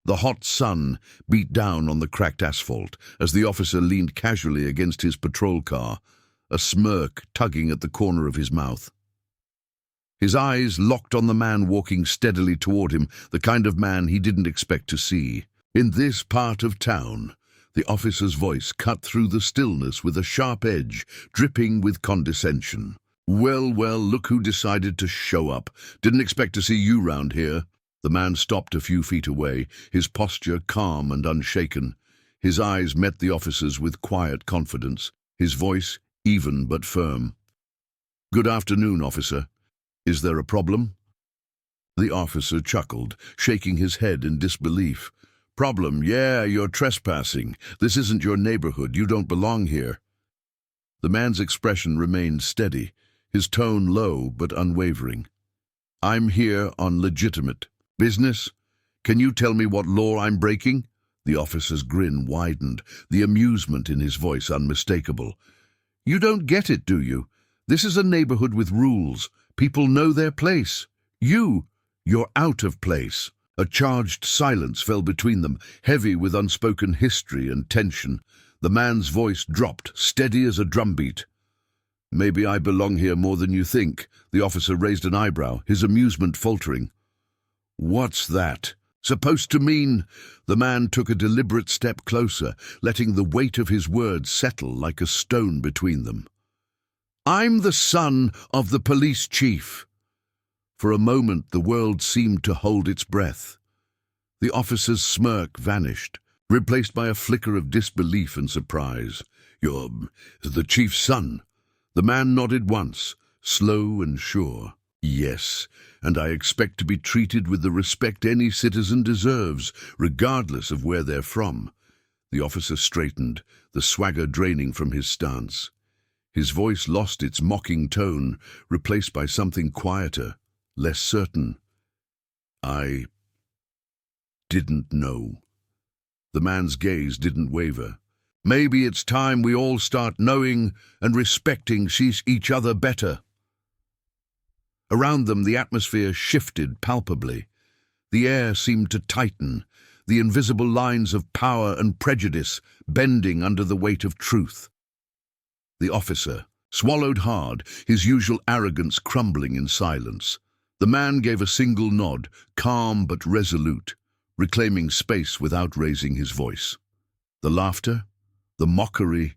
The hot sun beat down on the cracked asphalt as the officer leaned casually against his patrol car, a smirk tugging at the corner of his mouth. His eyes locked on the man walking steadily toward him, the kind of man he didn't expect to see. In this part of town, the officer's voice cut through the stillness with a sharp edge, dripping with condescension. Well, look who decided to show up. Didn't expect to see you round here. The man stopped a few feet away, his posture calm and unshaken. His eyes met the officer's with quiet confidence, his voice even but firm. "Good afternoon, officer. Is there a problem?" The officer chuckled, shaking his head in disbelief. "Problem? Yeah, you're trespassing. This isn't your neighborhood. You don't belong here." The man's expression remained steady, his tone low but unwavering. "I'm here on legitimate business. Can you tell me what law I'm breaking?" The officer's grin widened, the amusement in his voice unmistakable. "You don't get it, do you? This is a neighborhood with rules. People know their place. You're out of place." A charged silence fell between them, heavy with unspoken history and tension. The man's voice dropped, steady as a drumbeat. "Maybe I belong here more than you think." The officer raised an eyebrow, his amusement faltering. "What's that supposed to mean?" The man took a deliberate step closer, letting the weight of his words settle like a stone between them. "I'm the son of the police chief." For a moment the world seemed to hold its breath. The officer's smirk vanished, replaced by a flicker of disbelief and surprise. "You're the chief's son?" The man nodded once, slow and sure. "Yes, and I expect to be treated with the respect any citizen deserves, regardless of where they're from." The officer straightened, the swagger draining from his stance. His voice lost its mocking tone, replaced by something quieter, less certain. "I didn't know." The man's gaze didn't waver. "Maybe it's time we all start knowing and respecting each other better." Around them the atmosphere shifted palpably. The air seemed to tighten, the invisible lines of power and prejudice bending under the weight of truth. The officer swallowed hard, his usual arrogance crumbling in silence. The man gave a single nod, calm but resolute, reclaiming space without raising his voice. The laughter, the mockery,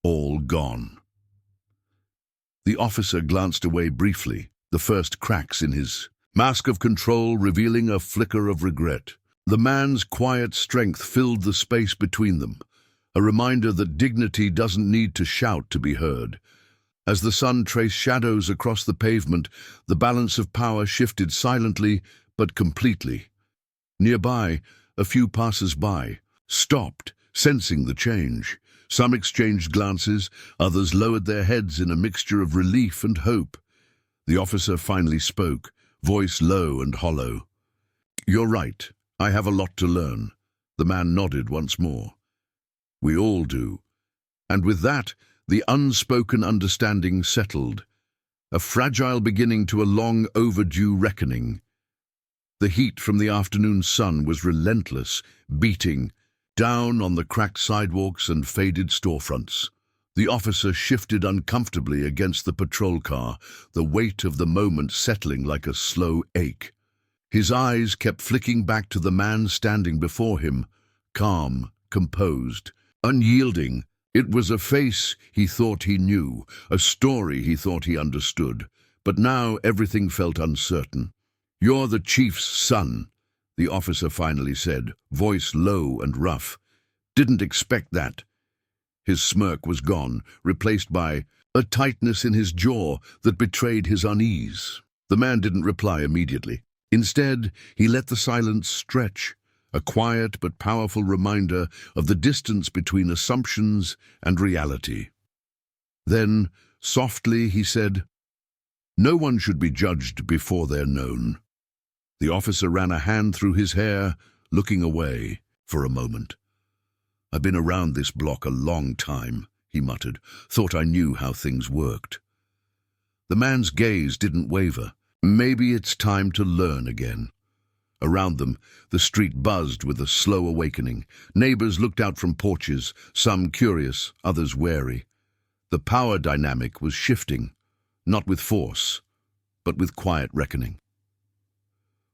all gone. The officer glanced away briefly, the first cracks in his mask of control revealing a flicker of regret. The man's quiet strength filled the space between them, a reminder that dignity doesn't need to shout to be heard. As the sun traced shadows across the pavement, the balance of power shifted silently but completely. Nearby, a few passers-by stopped, sensing the change. Some exchanged glances, others lowered their heads in a mixture of relief and hope. The officer finally spoke, voice low and hollow. "You're right. I have a lot to learn." The man nodded once more. "We all do." And with that, the unspoken understanding settled, a fragile beginning to a long overdue reckoning. The heat from the afternoon sun was relentless, beating down on the cracked sidewalks and faded storefronts. The officer shifted uncomfortably against the patrol car, the weight of the moment settling like a slow ache. His eyes kept flicking back to the man standing before him, calm, composed, unyielding. It was a face he thought he knew, a story he thought he understood, but now everything felt uncertain. "You're the chief's son," the officer finally said, voice low and rough. "Didn't expect that." His smirk was gone, replaced by a tightness in his jaw that betrayed his unease. The man didn't reply immediately. Instead, he let the silence stretch, a quiet but powerful reminder of the distance between assumptions and reality. Then, softly, he said, "No one should be judged before they're known." The officer ran a hand through his hair, looking away for a moment. "I've been around this block a long time," he muttered. "Thought I knew how things worked." The man's gaze didn't waver. "Maybe it's time to learn again." Around them, the street buzzed with a slow awakening. Neighbors looked out from porches, some curious, others wary. The power dynamic was shifting, not with force, but with quiet reckoning.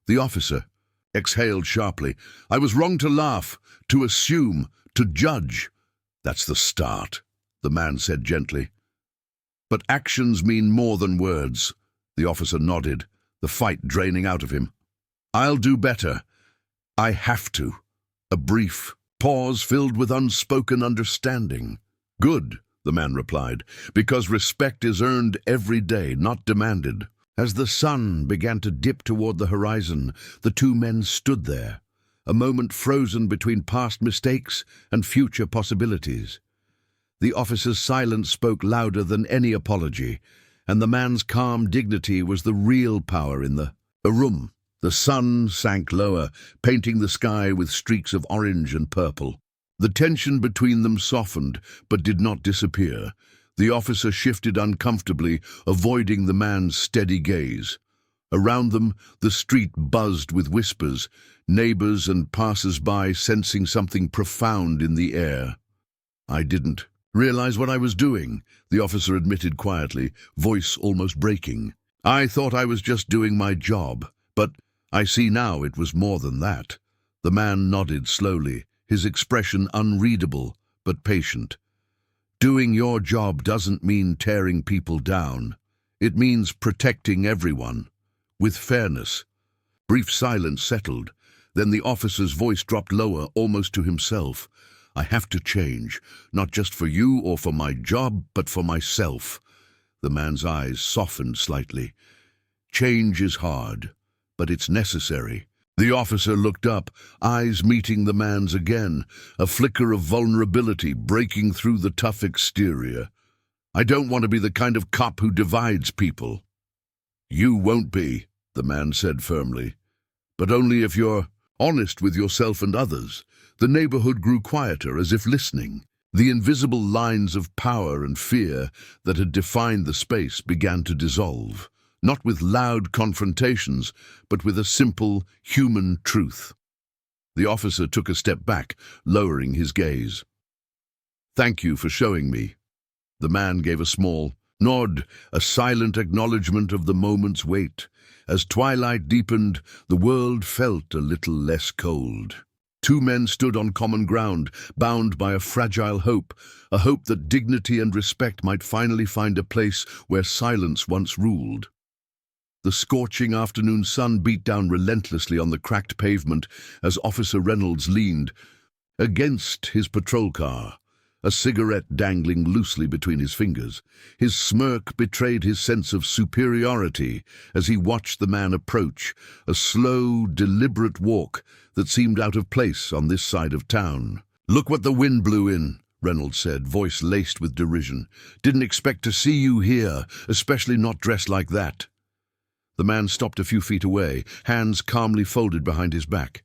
The officer exhaled sharply. "I was wrong to laugh, to assume, to judge." "That's the start," the man said gently. "But actions mean more than words." The officer nodded, the fight draining out of him. "I'll do better. I have to." A brief pause filled with unspoken understanding. "Good," the man replied, "because respect is earned every day, not demanded." As the sun began to dip toward the horizon, the two men stood there, a moment frozen between past mistakes and future possibilities. The officer's silence spoke louder than any apology, and the man's calm dignity was the real power in the room. The sun sank lower, painting the sky with streaks of orange and purple. The tension between them softened, but did not disappear. The officer shifted uncomfortably, avoiding the man's steady gaze. Around them, the street buzzed with whispers, neighbors and passers-by sensing something profound in the air. "I didn't realize what I was doing," the officer admitted quietly, voice almost breaking. "I thought I was just doing my job, but I see now it was more than that." The man nodded slowly, his expression unreadable but patient. "Doing your job doesn't mean tearing people down. It means protecting everyone, with fairness." Brief silence settled. Then the officer's voice dropped lower, almost to himself. "I have to change, not just for you or for my job, but for myself." The man's eyes softened slightly. "Change is hard, but it's necessary." The officer looked up, eyes meeting the man's again, a flicker of vulnerability breaking through the tough exterior. "I don't want to be the kind of cop who divides people." "You won't be," the man said firmly. "But only if you're honest with yourself and others." The neighborhood grew quieter, as if listening. The invisible lines of power and fear that had defined the space began to dissolve, not with loud confrontations, but with a simple, human truth. The officer took a step back, lowering his gaze. "Thank you for showing me." The man gave a small nod, a silent acknowledgement of the moment's weight. As twilight deepened, the world felt a little less cold. Two men stood on common ground, bound by a fragile hope, a hope that dignity and respect might finally find a place where silence once ruled. The scorching afternoon sun beat down relentlessly on the cracked pavement as Officer Reynolds leaned against his patrol car, a cigarette dangling loosely between his fingers. His smirk betrayed his sense of superiority as he watched the man approach, a slow, deliberate walk that seemed out of place on this side of town. "Look what the wind blew in," Reynolds said, voice laced with derision. "Didn't expect to see you here, especially not dressed like that." The man stopped a few feet away, hands calmly folded behind his back.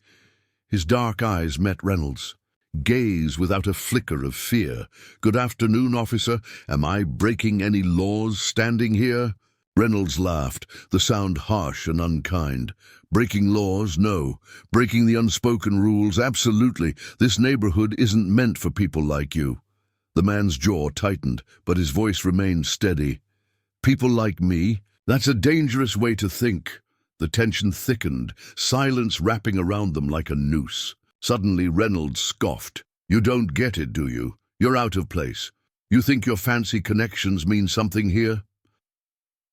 His dark eyes met Reynolds', gaze without a flicker of fear. "Good afternoon, officer. Am I breaking any laws standing here?" Reynolds laughed, the sound harsh and unkind. "Breaking laws? No. Breaking the unspoken rules? Absolutely. This neighborhood isn't meant for people like you." The man's jaw tightened, but his voice remained steady. "People like me? That's a dangerous way to think." The tension thickened, silence wrapping around them like a noose. Suddenly Reynolds scoffed. "You don't get it, do you? You're out of place. You think your fancy connections mean something here?"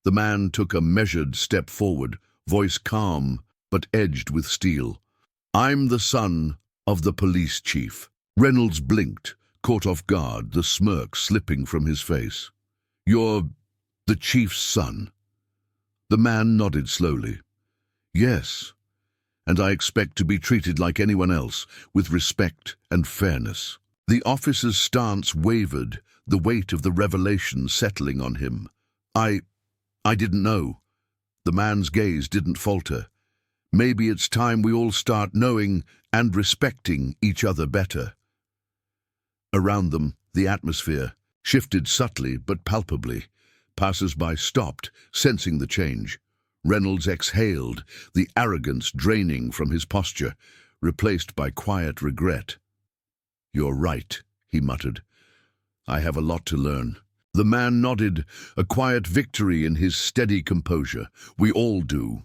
The man took a measured step forward, voice calm but edged with steel. "I'm the son of the police chief." Reynolds blinked, caught off guard, the smirk slipping from his face. "You're the chief's son?" The man nodded slowly. "Yes, and I expect to be treated like anyone else, with respect and fairness." The officer's stance wavered, the weight of the revelation settling on him. I didn't know." The man's gaze didn't falter. "Maybe it's time we all start knowing and respecting each other better." Around them, the atmosphere shifted subtly but palpably. Passers-by stopped, sensing the change. Reynolds exhaled, the arrogance draining from his posture, replaced by quiet regret. "You're right," he muttered. "I have a lot to learn." The man nodded, a quiet victory in his steady composure. "We all do."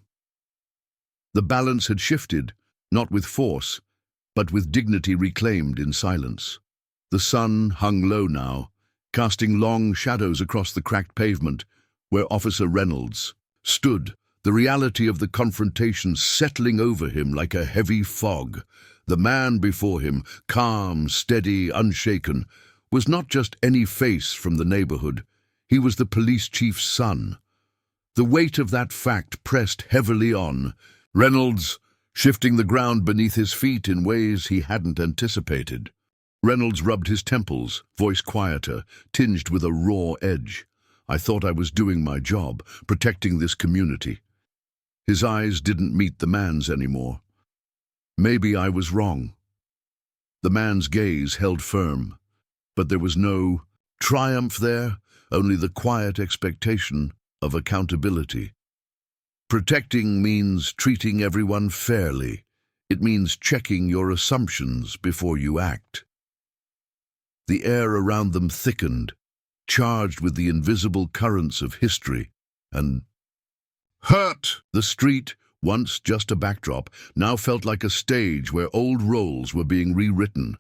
The balance had shifted, not with force, but with dignity reclaimed in silence. The sun hung low now, casting long shadows across the cracked pavement where Officer Reynolds stood, the reality of the confrontation settling over him like a heavy fog. The man before him, calm, steady, unshaken, was not just any face from the neighborhood. He was the police chief's son. The weight of that fact pressed heavily on Reynolds, shifting the ground beneath his feet in ways he hadn't anticipated. Reynolds rubbed his temples, voice quieter, tinged with a raw edge. "I thought I was doing my job, protecting this community." His eyes didn't meet the man's anymore. "Maybe I was wrong." The man's gaze held firm, but there was no triumph there, only the quiet expectation of accountability. Protecting means treating everyone fairly. It means checking your assumptions before you act. The air around them thickened, charged with the invisible currents of history, and hurt. The street, once just a backdrop, now felt like a stage where old roles were being rewritten.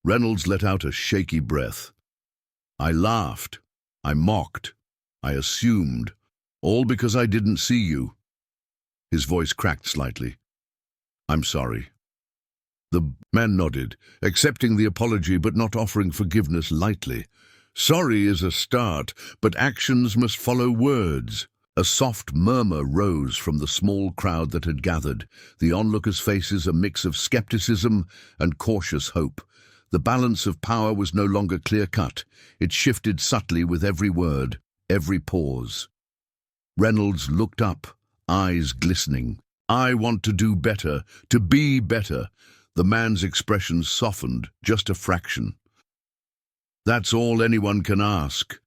Reynolds let out a shaky breath. "I laughed. I mocked. I assumed. All because I didn't see you." His voice cracked slightly. "I'm sorry." The man nodded, accepting the apology but not offering forgiveness lightly. Sorry is a start, but actions must follow words. A soft murmur rose from the small crowd that had gathered, the onlookers' faces a mix of skepticism and cautious hope. The balance of power was no longer clear-cut. It shifted subtly with every word, every pause. Reynolds looked up, eyes glistening. "I want to do better, to be better." The man's expression softened, just a fraction. "That's all anyone can ask."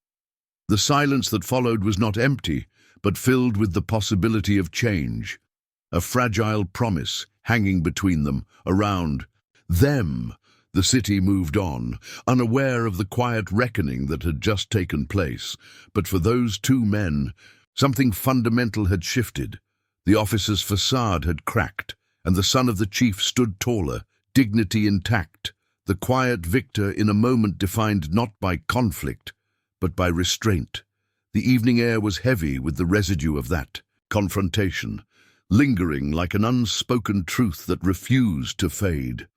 The silence that followed was not empty, but filled with the possibility of change. A fragile promise hanging between them, around them. The city moved on, unaware of the quiet reckoning that had just taken place. But for those two men, something fundamental had shifted. The officer's facade had cracked, and the son of the chief stood taller, dignity intact, the quiet victor in a moment defined not by conflict, but by restraint. The evening air was heavy with the residue of that confrontation, lingering like an unspoken truth that refused to fade.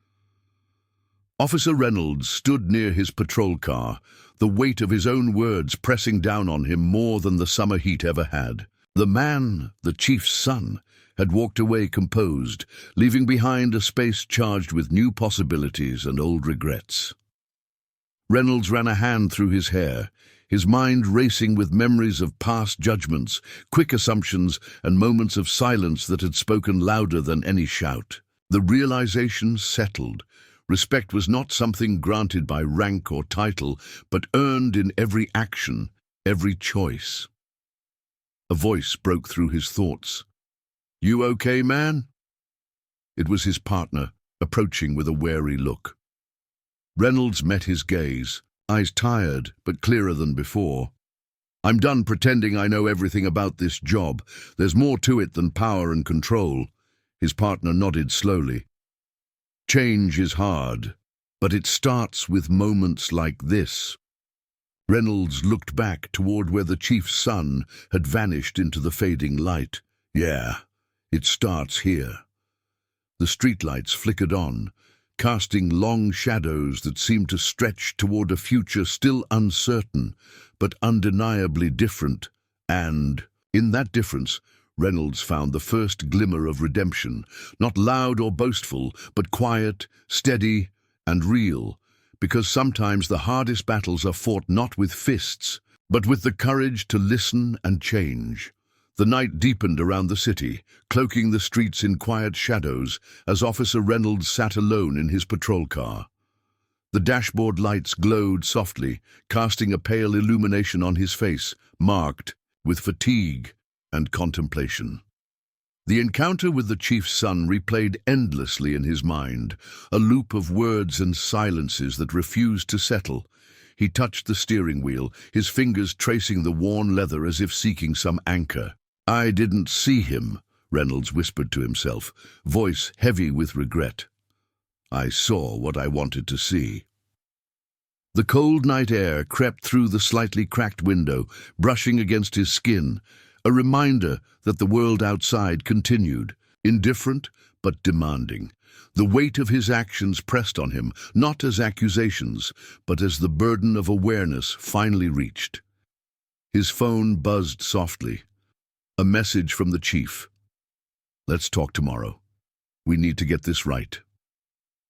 Officer Reynolds stood near his patrol car, the weight of his own words pressing down on him more than the summer heat ever had. The man, the chief's son, had walked away composed, leaving behind a space charged with new possibilities and old regrets. Reynolds ran a hand through his hair, his mind racing with memories of past judgments, quick assumptions, and moments of silence that had spoken louder than any shout. The realization settled. Respect was not something granted by rank or title, but earned in every action, every choice. A voice broke through his thoughts. "You okay, man?" It was his partner, approaching with a wary look. Reynolds met his gaze, eyes tired but clearer than before. "I'm done pretending I know everything about this job. There's more to it than power and control." His partner nodded slowly. "Change is hard, but it starts with moments like this." Reynolds looked back toward where the chief's son had vanished into the fading light. "Yeah, it starts here." The streetlights flickered on, casting long shadows that seemed to stretch toward a future still uncertain, but undeniably different. And, in that difference, Reynolds found the first glimmer of redemption, not loud or boastful, but quiet, steady, and real, because sometimes the hardest battles are fought not with fists, but with the courage to listen and change. The night deepened around the city, cloaking the streets in quiet shadows as Officer Reynolds sat alone in his patrol car. The dashboard lights glowed softly, casting a pale illumination on his face, marked with fatigue and contemplation. The encounter with the chief's son replayed endlessly in his mind, a loop of words and silences that refused to settle. He touched the steering wheel, his fingers tracing the worn leather as if seeking some anchor. "I didn't see him," Reynolds whispered to himself, voice heavy with regret. "I saw what I wanted to see." The cold night air crept through the slightly cracked window, brushing against his skin, a reminder that the world outside continued, indifferent but demanding. The weight of his actions pressed on him, not as accusations, but as the burden of awareness finally reached. His phone buzzed softly. A message from the chief. "Let's talk tomorrow. We need to get this right."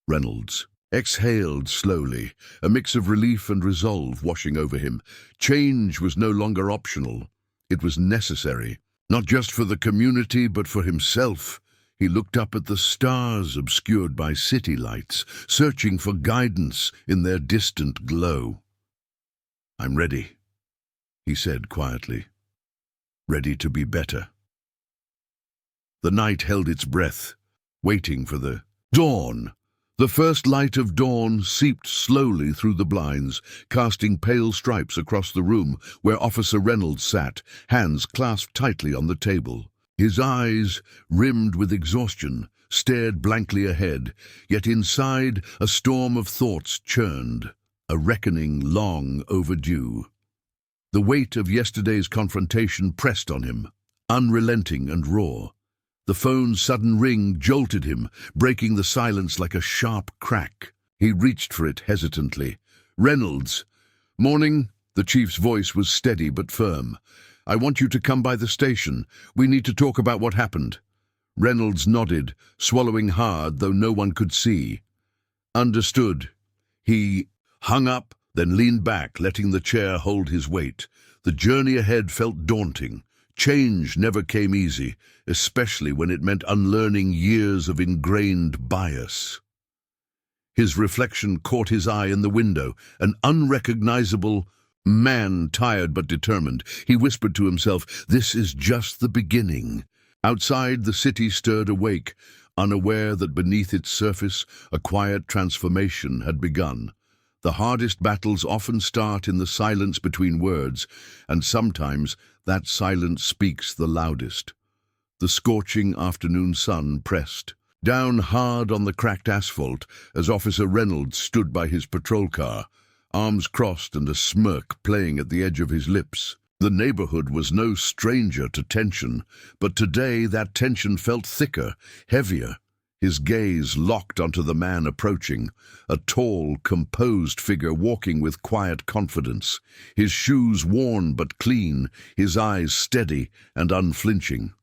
Reynolds exhaled slowly, a mix of relief and resolve washing over him. Change was no longer optional. It was necessary, not just for the community, but for himself. He looked up at the stars obscured by city lights, searching for guidance in their distant glow. "I'm ready," he said quietly. "Ready to be better." The night held its breath, waiting for the dawn. The first light of dawn seeped slowly through the blinds, casting pale stripes across the room where Officer Reynolds sat, hands clasped tightly on the table. His eyes, rimmed with exhaustion, stared blankly ahead, yet inside a storm of thoughts churned, a reckoning long overdue. The weight of yesterday's confrontation pressed on him, unrelenting and raw. The phone's sudden ring jolted him, breaking the silence like a sharp crack. He reached for it hesitantly. "Reynolds." "Morning." The chief's voice was steady but firm. "I want you to come by the station. We need to talk about what happened." Reynolds nodded, swallowing hard though no one could see. "Understood." He hung up, then leaned back, letting the chair hold his weight. The journey ahead felt daunting. Change never came easy, especially when it meant unlearning years of ingrained bias. His reflection caught his eye in the window, an unrecognizable man, tired but determined. He whispered to himself, "This is just the beginning." Outside, the city stirred awake, unaware that beneath its surface a quiet transformation had begun. The hardest battles often start in the silence between words, and sometimes that silence speaks the loudest. The scorching afternoon sun pressed down hard on the cracked asphalt as Officer Reynolds stood by his patrol car, arms crossed and a smirk playing at the edge of his lips. The neighborhood was no stranger to tension, but today that tension felt thicker, heavier. His gaze locked onto the man approaching, a tall, composed figure walking with quiet confidence, his shoes worn but clean, his eyes steady and unflinching.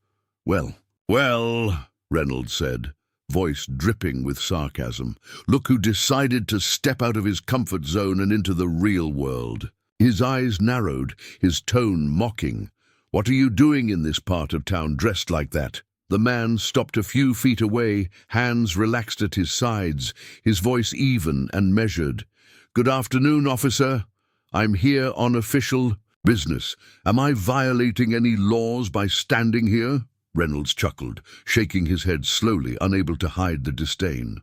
Well, Reynolds said, voice dripping with sarcasm. "Look who decided to step out of his comfort zone and into the real world." His eyes narrowed, his tone mocking. "What are you doing in this part of town dressed like that?" The man stopped a few feet away, hands relaxed at his sides, his voice even and measured. "Good afternoon, officer. I'm here on official business. Am I violating any laws by standing here?" Reynolds chuckled, shaking his head slowly, unable to hide the disdain.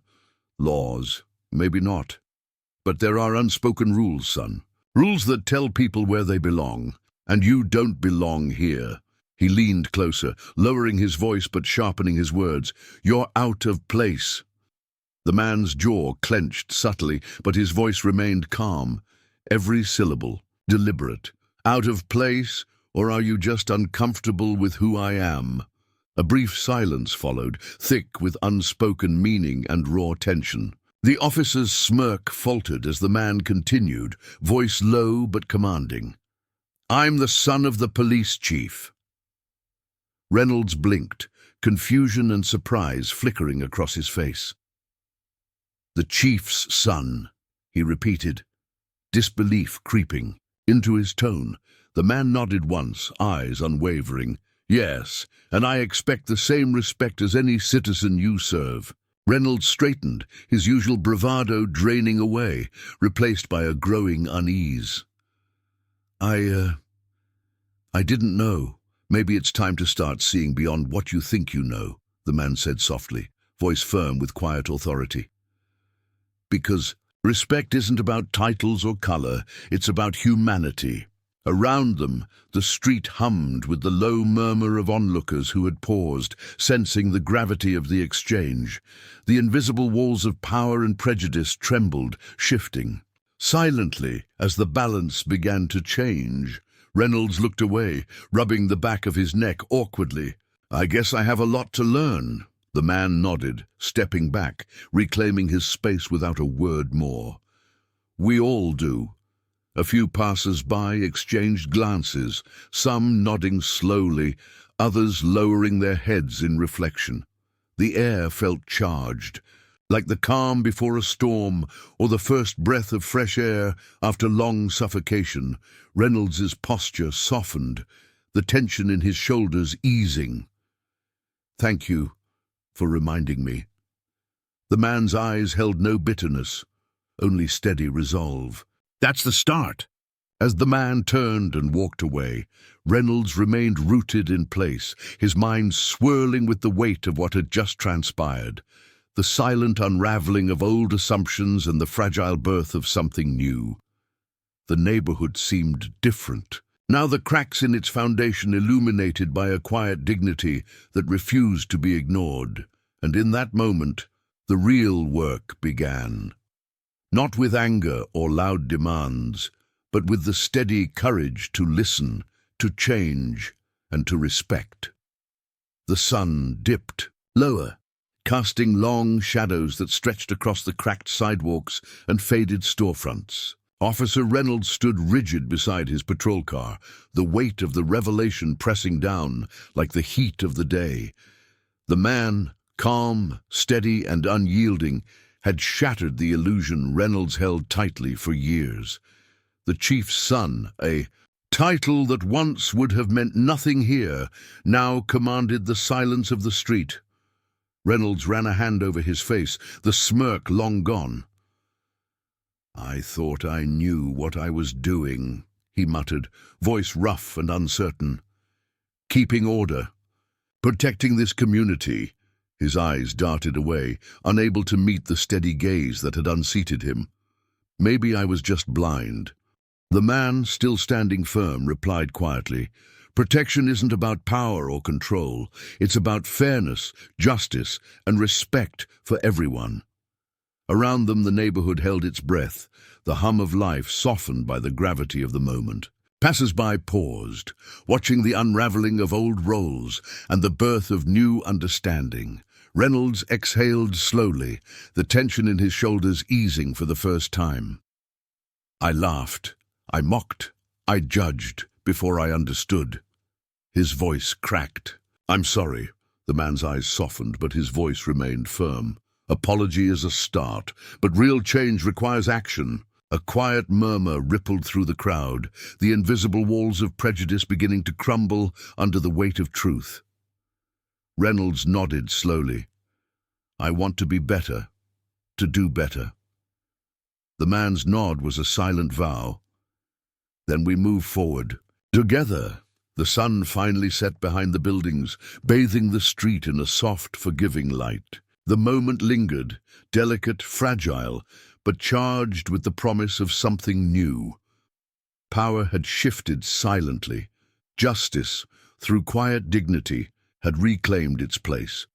"Laws? Maybe not. But there are unspoken rules, son. Rules that tell people where they belong. And you don't belong here." He leaned closer, lowering his voice but sharpening his words. "You're out of place." The man's jaw clenched subtly, but his voice remained calm, every syllable deliberate. "Out of place, or are you just uncomfortable with who I am?" A brief silence followed, thick with unspoken meaning and raw tension. The officer's smirk faltered as the man continued, voice low but commanding. "I'm the son of the police chief." Reynolds blinked, confusion and surprise flickering across his face. "The chief's son," he repeated, disbelief creeping into his tone. The man nodded once, eyes unwavering. "Yes, and I expect the same respect as any citizen you serve." Reynolds straightened, his usual bravado draining away, replaced by a growing unease. I didn't know," Maybe it's time to start seeing beyond what you think you know, the man said softly, voice firm with quiet authority. Because respect isn't about titles or color, it's about humanity. Around them, the street hummed with the low murmur of onlookers who had paused, sensing the gravity of the exchange. The invisible walls of power and prejudice trembled, shifting. Silently, as the balance began to change, Reynolds looked away, rubbing the back of his neck awkwardly. "I guess I have a lot to learn." The man nodded, stepping back, reclaiming his space without a word more. "We all do." A few passers-by exchanged glances, some nodding slowly, others lowering their heads in reflection. The air felt charged, like the calm before a storm or the first breath of fresh air after long suffocation. Reynolds's posture softened, the tension in his shoulders easing. "Thank you for reminding me." The man's eyes held no bitterness, only steady resolve. "That's the start." As the man turned and walked away, Reynolds remained rooted in place, his mind swirling with the weight of what had just transpired, the silent unraveling of old assumptions and the fragile birth of something new. The neighborhood seemed different. Now the cracks in its foundation illuminated by a quiet dignity that refused to be ignored. And in that moment, the real work began. Not with anger or loud demands, but with the steady courage to listen, to change, and to respect. The sun dipped lower, casting long shadows that stretched across the cracked sidewalks and faded storefronts. Officer Reynolds stood rigid beside his patrol car, the weight of the revelation pressing down like the heat of the day. The man, calm, steady, and unyielding, had shattered the illusion Reynolds held tightly for years. The chief's son, a title that once would have meant nothing here, now commanded the silence of the street. Reynolds ran a hand over his face, the smirk long gone. "I thought I knew what I was doing," he muttered, voice rough and uncertain. "Keeping order, protecting this community." His eyes darted away, unable to meet the steady gaze that had unseated him. "Maybe I was just blind." The man, still standing firm, replied quietly, "Protection isn't about power or control. It's about fairness, justice, and respect for everyone." Around them the neighborhood held its breath, the hum of life softened by the gravity of the moment. Passers-by paused, watching the unraveling of old roles and the birth of new understanding. Reynolds exhaled slowly, the tension in his shoulders easing for the first time. "I laughed, I mocked, I judged before I understood." His voice cracked. "I'm sorry." The man's eyes softened, but his voice remained firm. "Apology is a start, but real change requires action." A quiet murmur rippled through the crowd, the invisible walls of prejudice beginning to crumble under the weight of truth. Reynolds nodded slowly. "I want to be better, to do better." The man's nod was a silent vow. Then we moved forward. Together, the sun finally set behind the buildings, bathing the street in a soft, forgiving light. The moment lingered, delicate, fragile, but charged with the promise of something new. Power had shifted silently. Justice, through quiet dignity, had reclaimed its place.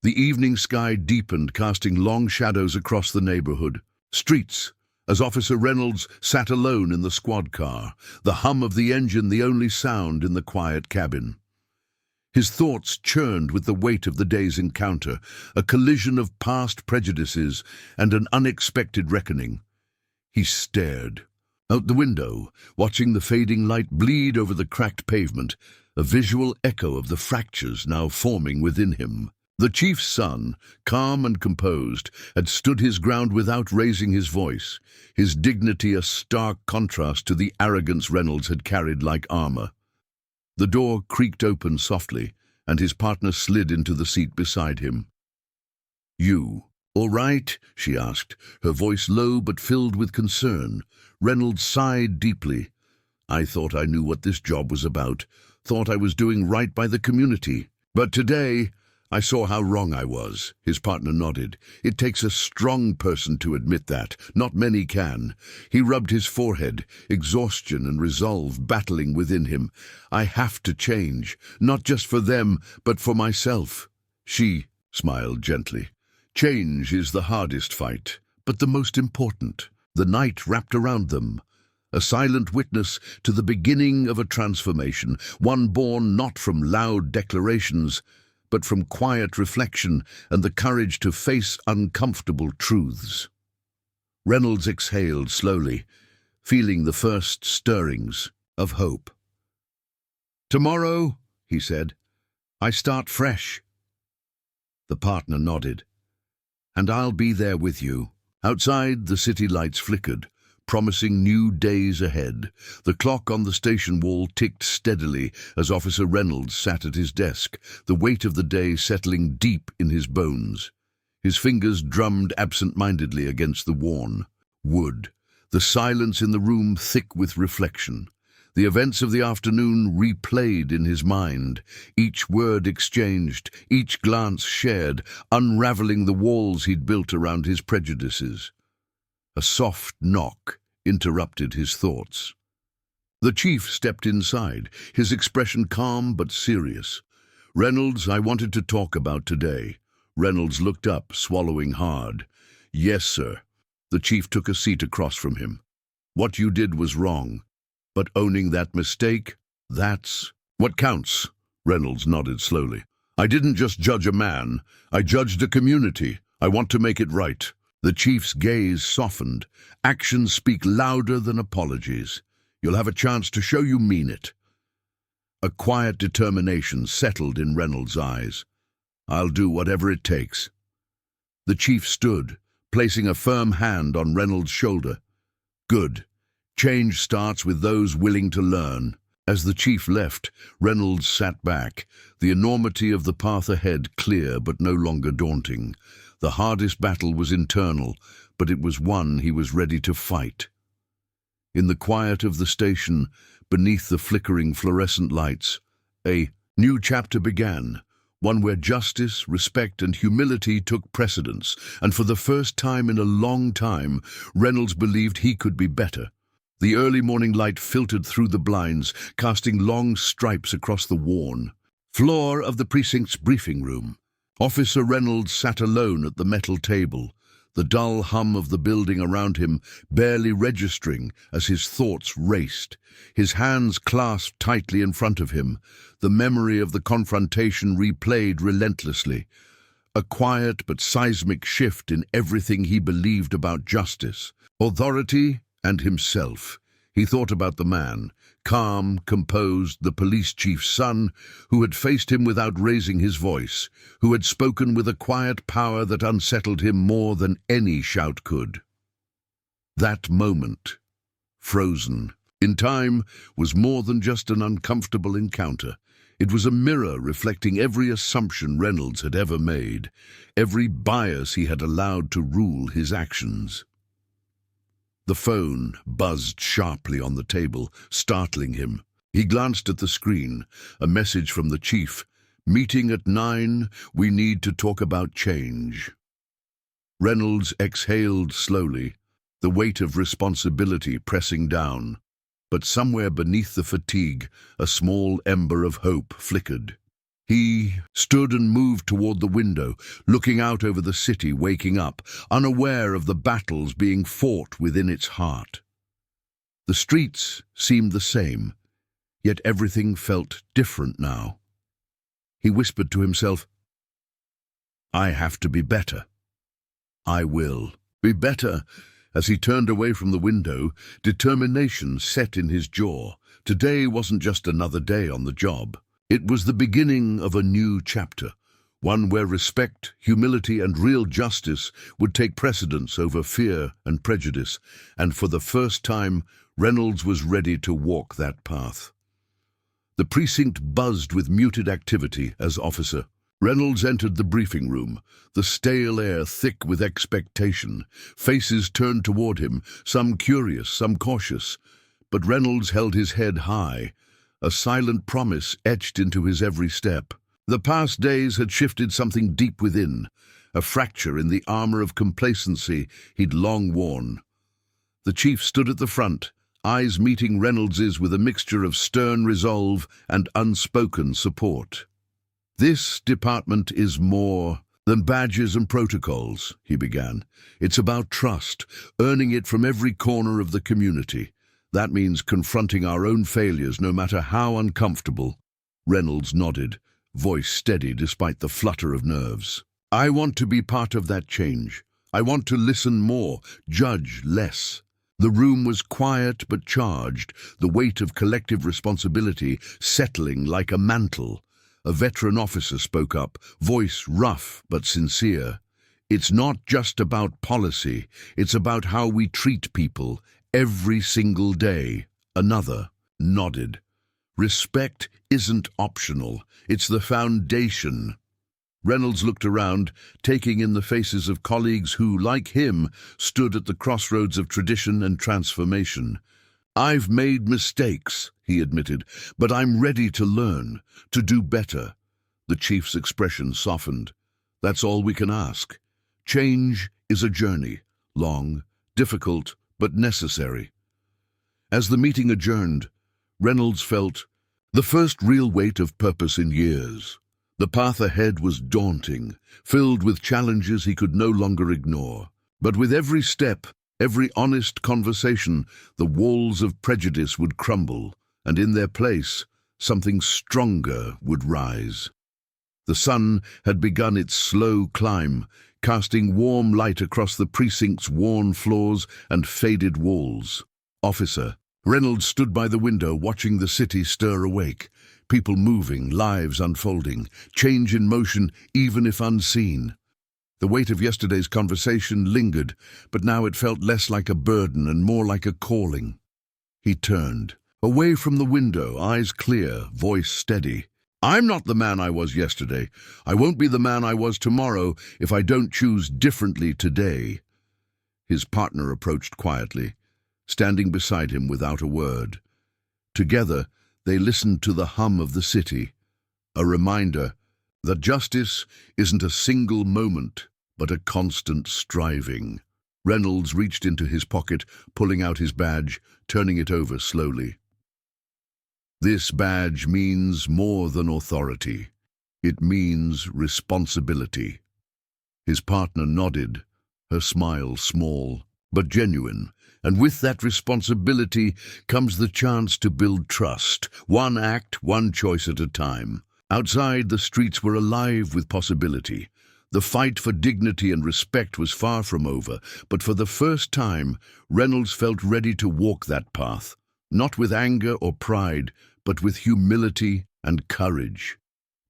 The evening sky deepened, casting long shadows across the neighborhood. Streets, as Officer Reynolds sat alone in the squad car, the hum of the engine the only sound in the quiet cabin. His thoughts churned with the weight of the day's encounter, a collision of past prejudices and an unexpected reckoning. He stared out the window, watching the fading light bleed over the cracked pavement, a visual echo of the fractures now forming within him. The chief's son, calm and composed, had stood his ground without raising his voice, his dignity a stark contrast to the arrogance Reynolds had carried like armor. The door creaked open softly, and his partner slid into the seat beside him. "You, all right?" she asked, her voice low but filled with concern. Reynolds sighed deeply. "I thought I knew what this job was about, thought I was doing right by the community. But today, I saw how wrong I was." His partner nodded. "It takes a strong person to admit that. Not many can." He rubbed his forehead, exhaustion and resolve battling within him. "I have to change, not just for them, but for myself." She smiled gently. "Change is the hardest fight, but the most important." The night wrapped around them, a silent witness to the beginning of a transformation, one born not from loud declarations, but from quiet reflection and the courage to face uncomfortable truths. Reynolds exhaled slowly, feeling the first stirrings of hope. "Tomorrow," he said, "I start fresh." The partner nodded. "And I'll be there with you." Outside, the city lights flickered, promising new days ahead. The clock on the station wall ticked steadily as Officer Reynolds sat at his desk, the weight of the day settling deep in his bones. His fingers drummed absent-mindedly against the worn wood, the silence in the room thick with reflection. The events of the afternoon replayed in his mind, each word exchanged, each glance shared, unraveling the walls he'd built around his prejudices. A soft knock interrupted his thoughts. The chief stepped inside, his expression calm but serious. "Reynolds, I wanted to talk about today." Reynolds looked up, swallowing hard. "Yes, sir." The chief took a seat across from him. "What you did was wrong. But owning that mistake, that's what counts." Reynolds nodded slowly. "I didn't just judge a man, I judged a community. I want to make it right." The chief's gaze softened. "Actions speak louder than apologies. You'll have a chance to show you mean it." A quiet determination settled in Reynolds' eyes. "I'll do whatever it takes." The chief stood, placing a firm hand on Reynolds' shoulder. "Good. Change starts with those willing to learn." As the chief left, Reynolds sat back, the enormity of the path ahead clear but no longer daunting. The hardest battle was internal, but it was one he was ready to fight. In the quiet of the station, beneath the flickering fluorescent lights, a new chapter began, one where justice, respect, and humility took precedence, and for the first time in a long time, Reynolds believed he could be better. The early morning light filtered through the blinds, casting long stripes across the worn floor of the precinct's briefing room. Officer Reynolds sat alone at the metal table, the dull hum of the building around him barely registering as his thoughts raced, his hands clasped tightly in front of him, the memory of the confrontation replayed relentlessly. A quiet but seismic shift in everything he believed about justice, authority, and himself. He thought about the man, calm, composed, the police chief's son, who had faced him without raising his voice, who had spoken with a quiet power that unsettled him more than any shout could. That moment, frozen in time, was more than just an uncomfortable encounter. It was a mirror reflecting every assumption Reynolds had ever made, every bias he had allowed to rule his actions. The phone buzzed sharply on the table, startling him. He glanced at the screen, a message from the chief. "Meeting at 9, we need to talk about change." Reynolds exhaled slowly, the weight of responsibility pressing down. But somewhere beneath the fatigue, a small ember of hope flickered. He stood and moved toward the window, looking out over the city waking up, unaware of the battles being fought within its heart. The streets seemed the same, yet everything felt different now. He whispered to himself, "I have to be better. I will be better." As he turned away from the window, determination set in his jaw. Today wasn't just another day on the job. It was the beginning of a new chapter, one where respect, humility, and real justice would take precedence over fear and prejudice, and for the first time, Reynolds was ready to walk that path. The precinct buzzed with muted activity as Officer Reynolds entered the briefing room, the stale air thick with expectation. Faces turned toward him, some curious, some cautious, but Reynolds held his head high, a silent promise etched into his every step. The past days had shifted something deep within, a fracture in the armor of complacency he'd long worn. The chief stood at the front, eyes meeting Reynolds's with a mixture of stern resolve and unspoken support. "This department is more than badges and protocols," he began. "It's about trust, earning it from every corner of the community. That means confronting our own failures, no matter how uncomfortable." Reynolds nodded, voice steady despite the flutter of nerves. "I want to be part of that change. I want to listen more, judge less." The room was quiet but charged, the weight of collective responsibility settling like a mantle. A veteran officer spoke up, voice rough but sincere. "It's not just about policy, it's about how we treat people every single day." Another nodded. "Respect isn't optional, it's the foundation." Reynolds looked around, taking in the faces of colleagues who, like him, stood at the crossroads of tradition and transformation. "I've made mistakes," he admitted, "but I'm ready to learn, to do better." The chief's expression softened. "That's all we can ask. Change is a journey, long, difficult, but necessary." As the meeting adjourned, Reynolds felt the first real weight of purpose in years. The path ahead was daunting, filled with challenges he could no longer ignore. But with every step, every honest conversation, the walls of prejudice would crumble, and in their place, something stronger would rise. The sun had begun its slow climb, casting warm light across the precinct's worn floors and faded walls. "Officer." Reynolds stood by the window, watching the city stir awake. People moving, lives unfolding, change in motion, even if unseen. The weight of yesterday's conversation lingered, but now it felt less like a burden and more like a calling. He turned, away from the window, eyes clear, voice steady. "I'm not the man I was yesterday. I won't be the man I was tomorrow if I don't choose differently today." His partner approached quietly, standing beside him without a word. Together, they listened to the hum of the city, a reminder that justice isn't a single moment, but a constant striving. Reynolds reached into his pocket, pulling out his badge, turning it over slowly. "This badge means more than authority. It means responsibility." His partner nodded, her smile small, but genuine. And with that responsibility comes the chance to build trust, one act, one choice at a time. Outside, the streets were alive with possibility. The fight for dignity and respect was far from over, but for the first time, Reynolds felt ready to walk that path, not with anger or pride, but with humility and courage.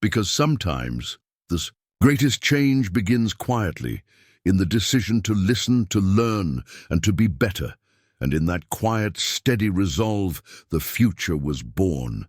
Because sometimes, the greatest change begins quietly, in the decision to listen, to learn, and to be better. And in that quiet, steady resolve, the future was born.